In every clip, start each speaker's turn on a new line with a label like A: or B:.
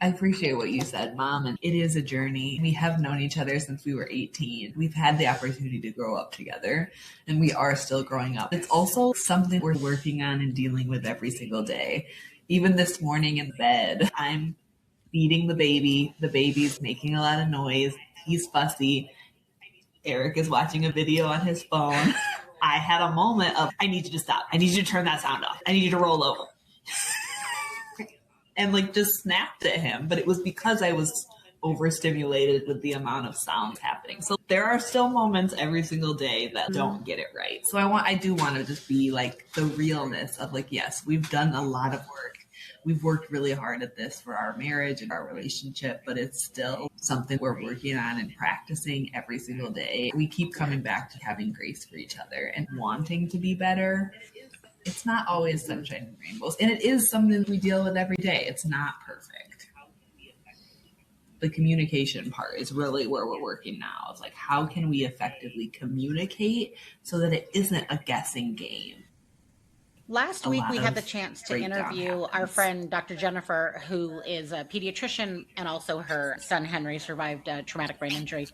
A: I appreciate what you said, Mom. And it is a journey. We have known each other since we were 18. We've had the opportunity to grow up together, and we are still growing up. It's also something we're working on and dealing with every single day. Even this morning in bed, I'm feeding the baby. The baby's making a lot of noise. He's fussy. Eric is watching a video on his phone. I had a moment of, I need you to stop. I need you to turn that sound off. I need you to roll over. And like just snapped at him. But it was because I was overstimulated with the amount of sounds happening. So there are still moments every single day that don't get it right. So I do want to just be like the realness of like, yes, we've done a lot of work. We've worked really hard at this for our marriage and our relationship, but it's still something we're working on and practicing every single day. We keep coming back to having grace for each other and wanting to be better. It's not always sunshine and rainbows, and it is something we deal with every day. It's not perfect. The communication part is really where we're working now. It's like, how can we effectively communicate so that it isn't a guessing game?
B: Last week, we had the chance to interview our friend, Dr. Jennifer, who is a pediatrician, and also her son, Henry, survived a traumatic brain injury.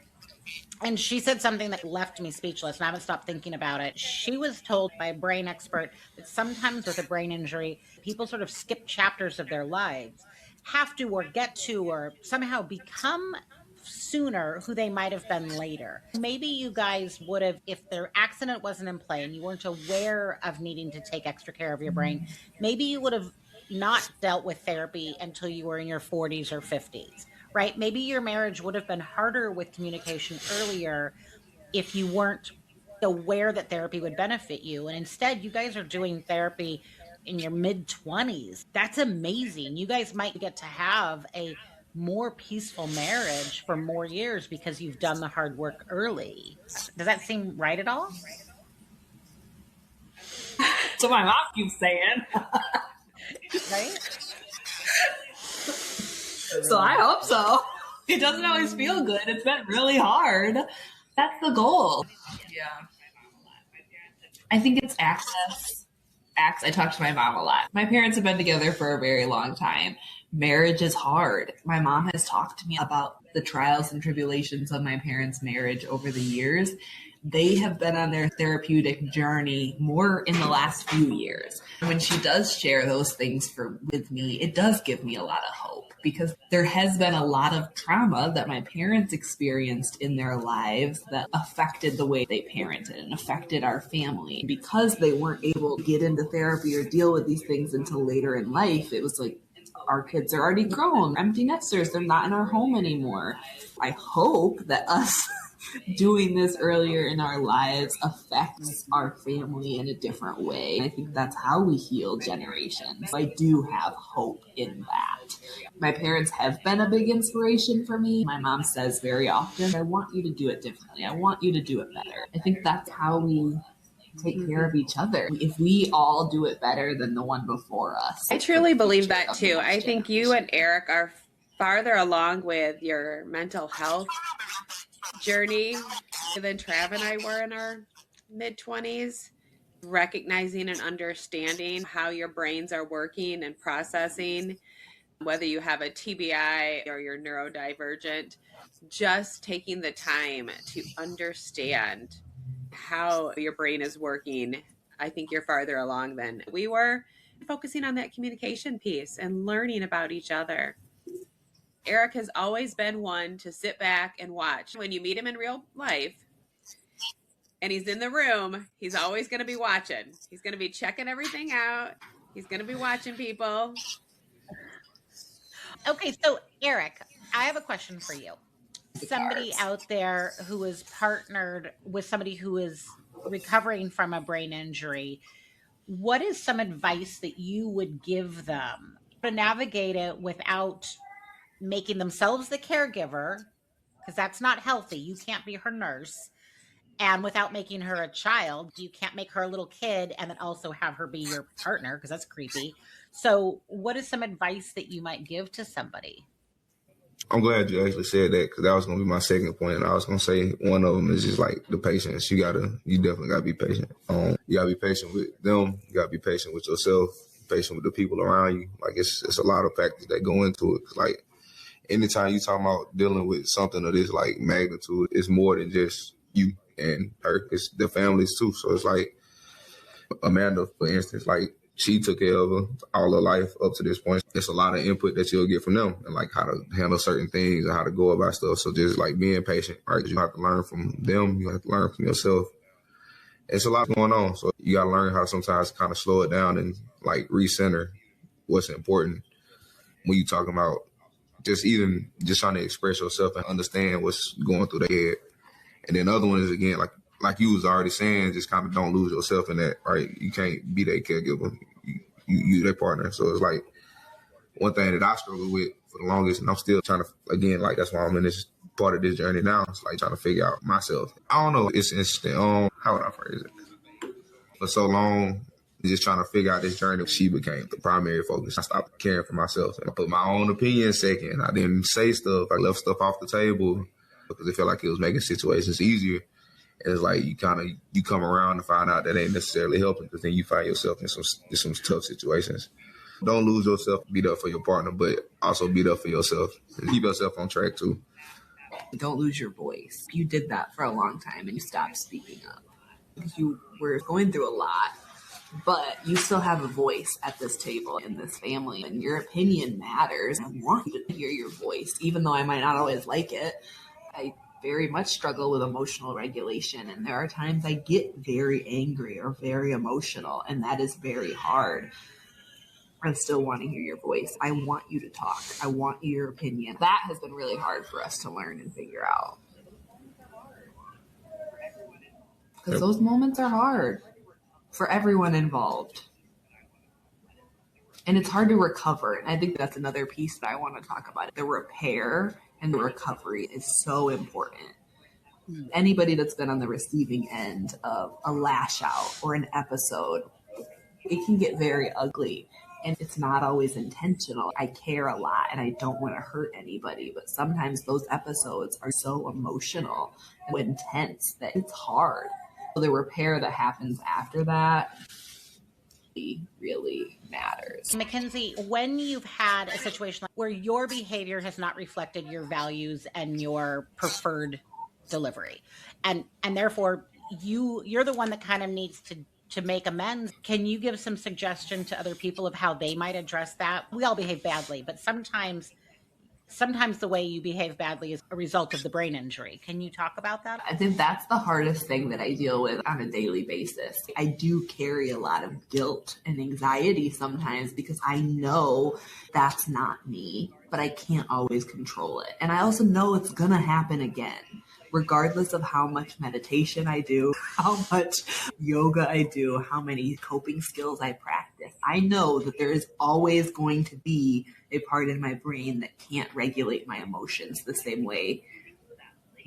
B: And she said something that left me speechless, and I haven't stopped thinking about it. She was told by a brain expert that sometimes with a brain injury, people sort of skip chapters of their lives, have to or get to or somehow become sooner who they might have been later. Maybe you guys would have, if their accident wasn't in play and you weren't aware of needing to take extra care of your brain, maybe you would have not dealt with therapy until you were in your 40s or 50s, right? Maybe your marriage would have been harder with communication earlier if you weren't aware that therapy would benefit you. And instead, you guys are doing therapy in your mid-20s. That's amazing. You guys might get to have a more peaceful marriage for more years because you've done the hard work early. Does that seem right at all?
A: So my mom keeps saying.
B: Right?
A: So I hope so. It doesn't always feel good. It's been really hard. That's the goal. Yeah. I think it's access. I talk to my mom a lot. My parents have been together for a very long time. Marriage is hard. My mom has talked to me about the trials and tribulations of my parents' marriage over the years. They have been on their therapeutic journey more in the last few years. When she does share those things with me, it does give me a lot of hope because there has been a lot of trauma that my parents experienced in their lives that affected the way they parented and affected our family. Because they weren't able to get into therapy or deal with these things until later in life, it was like, our kids are already grown, empty nesters, they're not in our home anymore. I hope that us doing this earlier in our lives affects our family in a different way. And I think that's how we heal generations. I do have hope in that. My parents have been a big inspiration for me. My mom says very often, I want you to do it differently. I want you to do it better. I think that's how we take care of each other. If we all do it better than the one before us.
C: I truly believe that too. I think you and Eric are farther along with your mental health journey than Trav and I were in our mid-20s, recognizing and understanding how your brains are working and processing, whether you have a TBI or you're neurodivergent, just taking the time to understand how your brain is working. I think you're farther along than we were, focusing on that communication piece and learning about each other. Eric has always been one to sit back and watch. When you meet him in real life and he's in the room, he's always going to be watching. He's going to be checking everything out. He's going to be watching people.
B: Okay, so Eric, I have a question for you. Somebody out there who is partnered with somebody who is recovering from a brain injury, what is some advice that you would give them to navigate it without making themselves the caregiver? Because that's not healthy. You can't be her nurse. And without making her a child, you can't make her a little kid and then also have her be your partner, because that's creepy. So what is some advice that you might give to somebody?
D: I'm glad you actually said that, because that was going to be my second point. And I was going to say one of them is just like the patience. You definitely got to be patient. You got to be patient with them. You got to be patient with yourself, patient with the people around you. Like it's a lot of factors that go into it. Like anytime you talking about dealing with something of this like magnitude, it's more than just you and her. It's the families too. So it's like Amanda, for instance, like she took care of her all her life up to this point. It's a lot of input that you'll get from them and like how to handle certain things and how to go about stuff. So just like being patient, right? You have to learn from them. You have to learn from yourself. It's a lot going on. So you got to learn how to sometimes kind of slow it down and like recenter what's important when you talking about just trying to express yourself and understand what's going through their head. And then the other one is, again, like you was already saying, just kind of don't lose yourself in that, right? You can't be their caregiver. You their partner. So it's like one thing that I struggled with for the longest, and I'm still trying to, again, like that's why I'm in this part of this journey now. It's like trying to figure out myself. I don't know. It's interesting. How would I phrase it? For so long, just trying to figure out this journey, she became the primary focus. I stopped caring for myself and I put my own opinion second. I didn't say stuff. I left stuff off the table because it felt like it was making situations easier. And it's like you come around to find out that ain't necessarily helping because then you find yourself in some tough situations. Don't lose yourself. Be there for your partner, but also be there for yourself. And keep yourself on track too.
A: Don't lose your voice. You did that for a long time and you stopped speaking up. You were going through a lot, but you still have a voice at this table in this family and your opinion matters. I want you to hear your voice, even though I might not always like it. I very much struggle with emotional regulation, and there are times I get very angry or very emotional, and that is very hard. I still want to hear your voice. I want you to talk. I want your opinion. That has been really hard for us to learn and figure out. Because those moments are hard for everyone involved. And it's hard to recover. And I think that's another piece that I want to talk about. The repair and the recovery is so important. Anybody that's been on the receiving end of a lash out or an episode, it can get very ugly. And it's not always intentional. I care a lot and I don't want to hurt anybody. But sometimes those episodes are so emotional and intense that it's hard. So the repair that happens after that really matters.
B: Mackenzie, when you've had a situation where your behavior has not reflected your values and your preferred delivery, and therefore you're the one that kind of needs to make amends, can you give some suggestion to other people of how they might address that? We all behave badly, but sometimes the way you behave badly is a result of the brain injury. Can you talk about that?
A: I think that's the hardest thing that I deal with on a daily basis. I do carry a lot of guilt and anxiety sometimes because I know that's not me, but I can't always control it. And I also know it's going to happen again, regardless of how much meditation I do, how much yoga I do, how many coping skills I practice. I know that there is always going to be a part in my brain that can't regulate my emotions the same way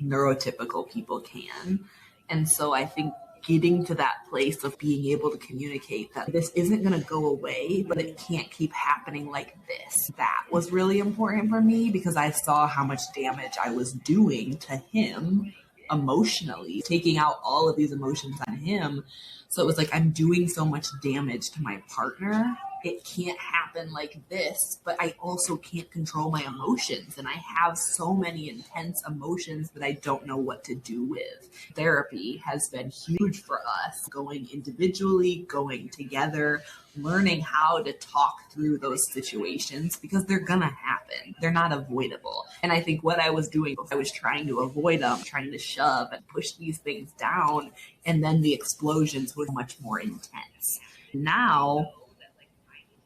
A: neurotypical people can. And so I think getting to that place of being able to communicate that this isn't going to go away, but it can't keep happening like this. That was really important for me because I saw how much damage I was doing to him emotionally, taking out all of these emotions on him. So it was like, I'm doing so much damage to my partner. It can't happen like this, but I also can't control my emotions. And I have so many intense emotions that I don't know what to do with. Therapy has been huge for us, going individually, going together, learning how to talk through those situations because they're gonna happen. They're not avoidable. And I think what I was doing, I was trying to avoid them, trying to shove and push these things down. And then the explosions were much more intense. Now,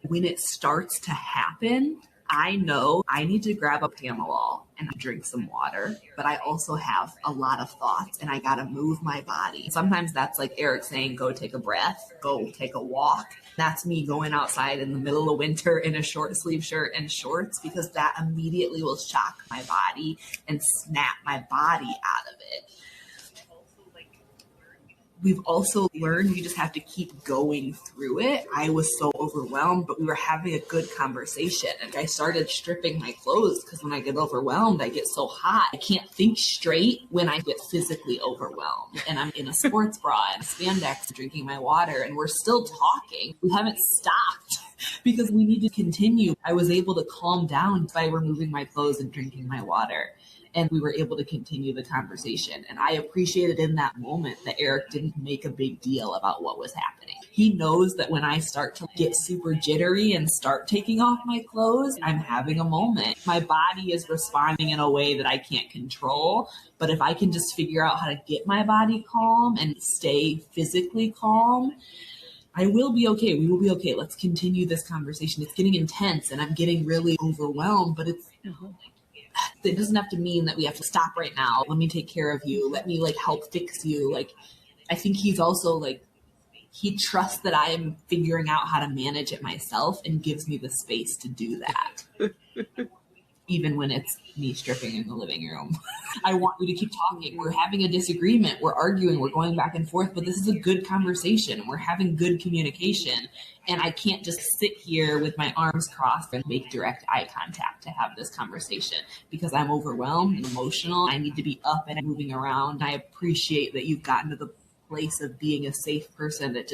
A: when it starts to happen, I know I need to grab a Pamelol and drink some water, but I also have a lot of thoughts and I got to move my body. Sometimes that's like Eric saying, go take a breath, go take a walk. That's me going outside in the middle of winter in a short sleeve shirt and shorts because that immediately will shock my body and snap my body out of it. We've also learned we just have to keep going through it. I was so overwhelmed, but we were having a good conversation. And I started stripping my clothes because when I get overwhelmed, I get so hot. I can't think straight when I get physically overwhelmed. And I'm in a sports bra and spandex drinking my water and we're still talking. We haven't stopped. because we need to continue. I was able to calm down by removing my clothes and drinking my water. And we were able to continue the conversation. And I appreciated in that moment that Eric didn't make a big deal about what was happening. He knows that when I start to get super jittery and start taking off my clothes, I'm having a moment. My body is responding in a way that I can't control. But if I can just figure out how to get my body calm and stay physically calm, I will be okay. We will be okay. Let's continue this conversation. It's getting intense and I'm getting really overwhelmed, but it doesn't have to mean that we have to stop right now. Let me take care of you. Let me help fix you. I think he's also he trusts that I am figuring out how to manage it myself and gives me the space to do that. Even when it's me stripping in the living room. I want you to keep talking. We're having a disagreement. We're arguing. We're going back and forth, but this is a good conversation. We're having good communication. And I can't just sit here with my arms crossed and make direct eye contact to have this conversation because I'm overwhelmed and emotional. I need to be up and moving around. I appreciate that you've gotten to the place of being a safe person that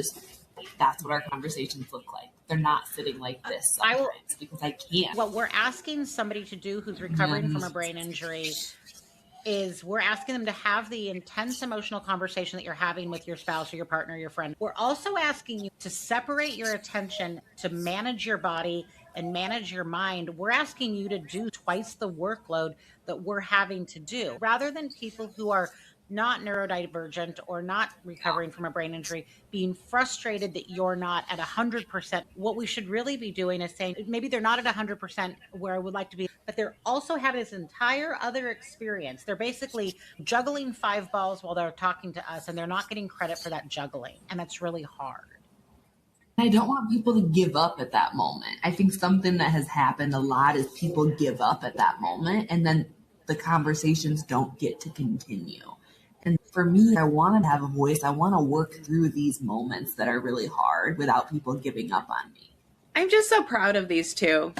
A: that's what our conversations look like. They're not sitting like this because I can't.
B: What we're asking somebody to do who's recovering from a brain injury is we're asking them to have the intense emotional conversation that you're having with your spouse or your partner or your friend. We're also asking you to separate your attention to manage your body and manage your mind. We're asking you to do twice the workload that we're having to do. Rather than people who are not neurodivergent or not recovering from a brain injury, being frustrated that you're not at 100%. What we should really be doing is saying, maybe they're not at 100% where I would like to be, but they're also having this entire other experience. They're basically juggling 5 balls while they're talking to us, and they're not getting credit for that juggling. And that's really hard.
A: I don't want people to give up at that moment. I think something that has happened a lot is people give up at that moment, and then the conversations don't get to continue. And for me, I want to have a voice. I want to work through these moments that are really hard without people giving up on me.
C: I'm just so proud of these two,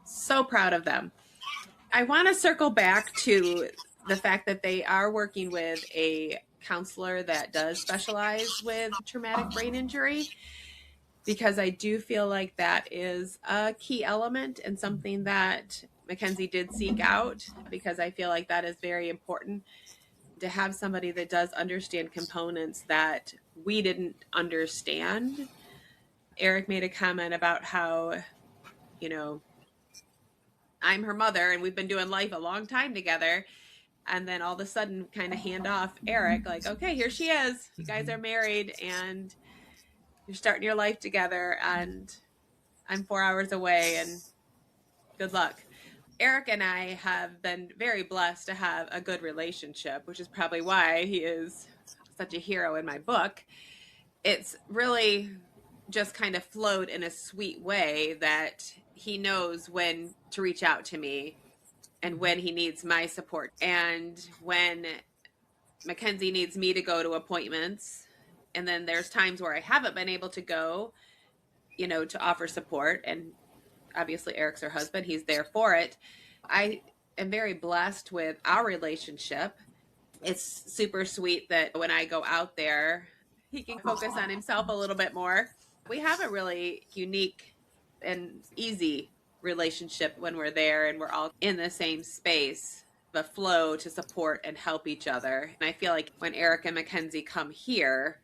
C: so proud of them. I want to circle back to the fact that they are working with a counselor that does specialize with traumatic brain injury, because I do feel like that is a key element and something that Mackenzie did seek out, because I feel like that is very important to have somebody that does understand components that we didn't understand. Eric made a comment about how, I'm her mother and we've been doing life a long time together. And then all of a sudden kind of hand off Eric, okay, here she is. You guys are married and you're starting your life together and I'm 4 hours away and good luck. Eric and I have been very blessed to have a good relationship, which is probably why he is such a hero in my book. It's really just kind of flowed in a sweet way that he knows when to reach out to me and when he needs my support. And when Mackenzie needs me to go to appointments, and then there's times where I haven't been able to go, to offer support, and obviously Eric's her husband, he's there for it. I am very blessed with our relationship. It's super sweet that when I go out there, he can focus on himself a little bit more. We have a really unique and easy relationship when we're there and we're all in the same space, the flow to support and help each other. And I feel like when Eric and Mackenzie come here,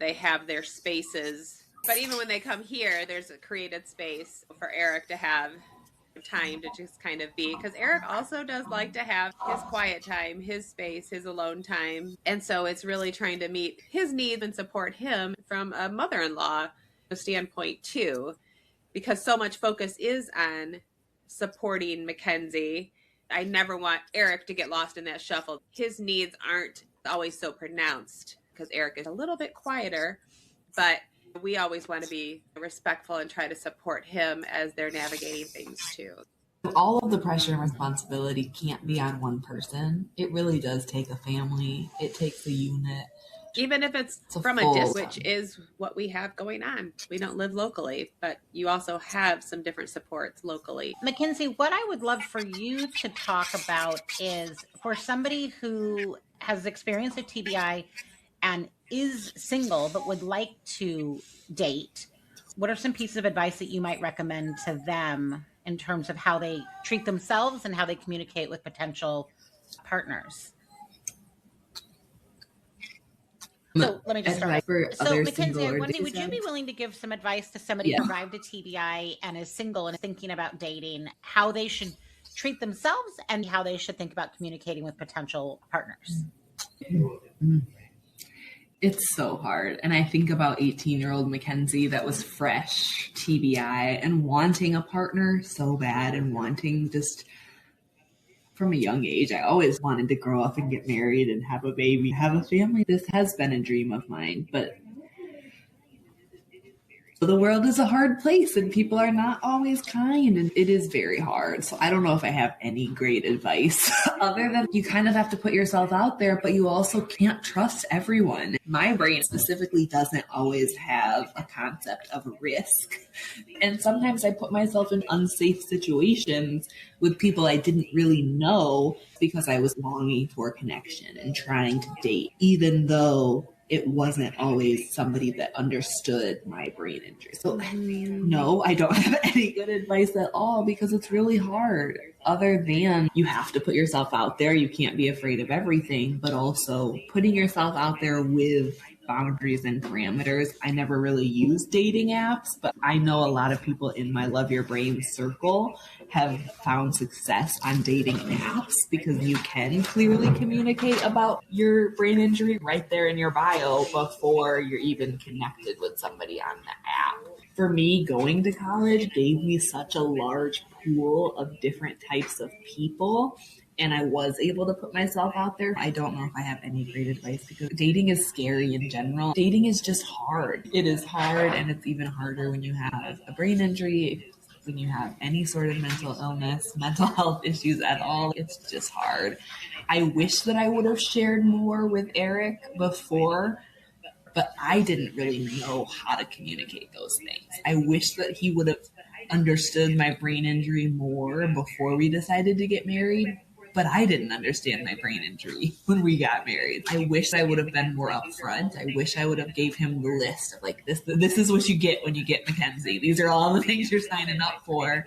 C: they have their spaces. But even when they come here, there's a created space for Eric to have time to just kind of be, because Eric also does like to have his quiet time, his space, his alone time. And so it's really trying to meet his needs and support him from a mother-in-law standpoint too, because so much focus is on supporting Mackenzie. I never want Eric to get lost in that shuffle. His needs aren't always so pronounced because Eric is a little bit quieter, but we always want to be respectful and try to support him as they're navigating things too.
A: All of the pressure and responsibility can't be on one person. It really does take a family. It takes a unit.
C: Even if it's from a distance, which is what we have going on. We don't live locally, but you also have some different supports locally.
B: Mackenzie, what I would love for you to talk about is for somebody who has experienced a TBI and is single but would like to date, What are some pieces of advice that you might recommend to them in terms of how they treat themselves and how they communicate with potential partners? So let me just start. So Mackenzie, I wonder, would you be willing to give some advice to somebody who survived a TBI and is single and thinking about dating, how they should treat themselves and how they should think about communicating with potential partners?
A: It's so hard. And I think about 18-year-old Mackenzie that was fresh TBI and wanting a partner so bad and wanting just from a young age. I always wanted to grow up and get married and have a baby, have a family. This has been a dream of mine, but the world is a hard place and people are not always kind and it is very hard. So I don't know if I have any great advice other than you kind of have to put yourself out there, but you also can't trust everyone. My brain specifically doesn't always have a concept of risk. And sometimes I put myself in unsafe situations with people I didn't really know because I was longing for connection and trying to date, even though it wasn't always somebody that understood my brain injury. So no, I don't have any good advice at all because it's really hard. Other than you have to put yourself out there. You can't be afraid of everything, but also putting yourself out there with boundaries and parameters. I never really use dating apps, but I know a lot of people in my Love Your Brain circle have found success on dating apps because you can clearly communicate about your brain injury right there in your bio before you're even connected with somebody on the app. For me, going to college gave me such a large pool of different types of people, and I was able to put myself out there. I don't know if I have any great advice because dating is scary in general. Dating is just hard. It is hard, and it's even harder when you have a brain injury, when you have any sort of mental illness, mental health issues at all. It's just hard. I wish that I would have shared more with Eric before, but I didn't really know how to communicate those things. I wish that he would have understood my brain injury more before we decided to get married, but I didn't understand my brain injury when we got married. I wish I would have been more upfront. I wish I would have gave him the list of like, this is what you get when you get Mackenzie. These are all the things you're signing up for.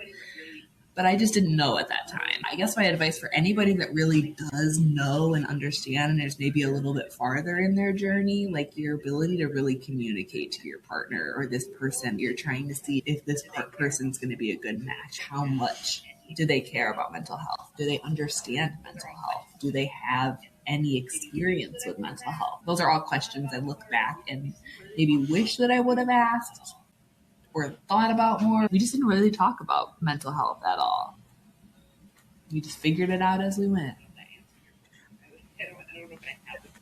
A: But I just didn't know at that time. I guess my advice for anybody that really does know and understand and is maybe a little bit farther in their journey, like your ability to really communicate to your partner or this person you're trying to see if this person's going to be a good match. How much do they care about mental health? Do they understand mental health? Do they have any experience with mental health? Those are all questions I look back and maybe wish that I would have asked or thought about more. We just didn't really talk about mental health at all. We just figured it out as we went.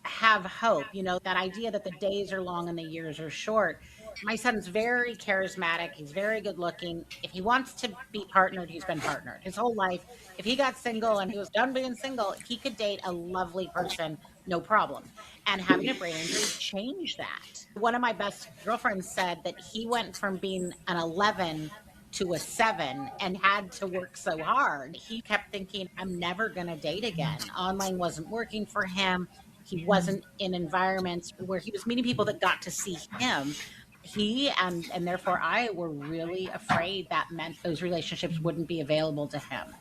B: Have hope, that idea that the days are long and the years are short. My son's very charismatic. He's very good looking. If he wants to be partnered, he's been partnered his whole life. If he got single and he was done being single, he could date a lovely person, no problem. And having a brain injury changed that. One of my best girlfriends said that he went from being an 11 to a 7 and had to work so hard. He kept thinking, I'm never going to date again. Online wasn't working for him. He wasn't in environments where he was meeting people that got to see him. He and therefore I were really afraid that meant those relationships wouldn't be available to him.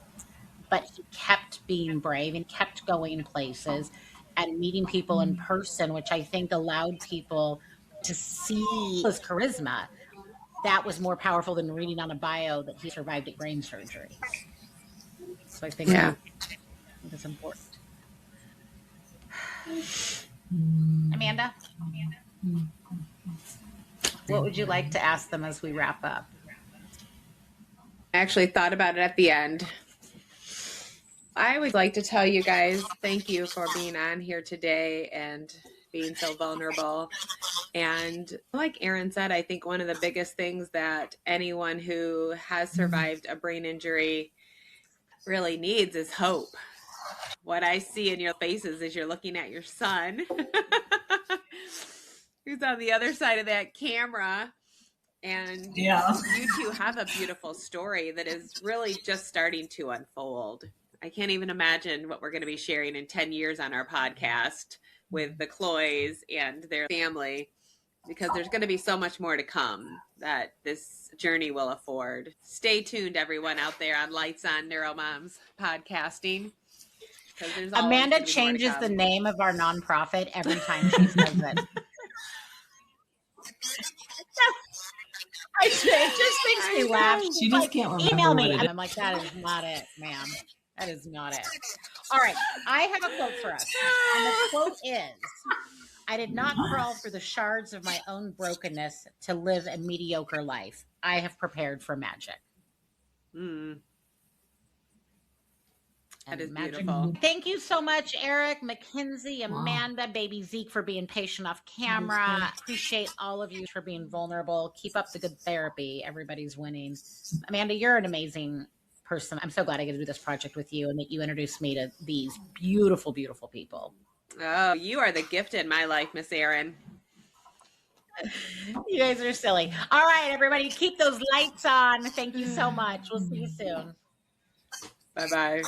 B: But he kept being brave and kept going places and meeting people in person, which I think allowed people to see his charisma. That was more powerful than reading on a bio that he survived at brain surgery. So I think that's important. Amanda? What would you like to ask them as we wrap up?
C: I actually thought about it at the end. I would like to tell you guys thank you for being on here today and being so vulnerable. And like Erin said, I think one of the biggest things that anyone who has survived a brain injury really needs is hope. What I see in your faces is you're looking at your son who's on the other side of that camera. And you two have a beautiful story that is really just starting to unfold. I can't even imagine what we're going to be sharing in 10 years on our podcast with the Cloys and their family. because there's going to be so much more to come that this journey will afford. Stay tuned, everyone out there on Lights on Neuromoms podcasting.
B: Amanda changes the name of our nonprofit every time she says it. It just makes me laugh.
A: She just can't remember
B: email me.
A: what it
B: And
A: is.
B: I'm like, that is not it, ma'am. That is not it. All right. I have a quote for us. And the quote is, I did not crawl through the shards of my own brokenness to live a mediocre life. I have prepared for magic.
C: That is
B: magic.
C: beautiful.
B: Thank you so much, Eric, Mackenzie, Amanda, baby Zeke for being patient off camera. Appreciate all of you for being vulnerable. Keep up the good therapy. Everybody's winning. Amanda, you're an amazing person. I'm so glad I get to do this project with you and that you introduced me to these beautiful, beautiful people.
C: Oh, you are the gift in my life, Miss Erin.
B: You guys are silly. All right, everybody, keep those lights on. Thank you so much. We'll see you soon.
C: Bye-bye.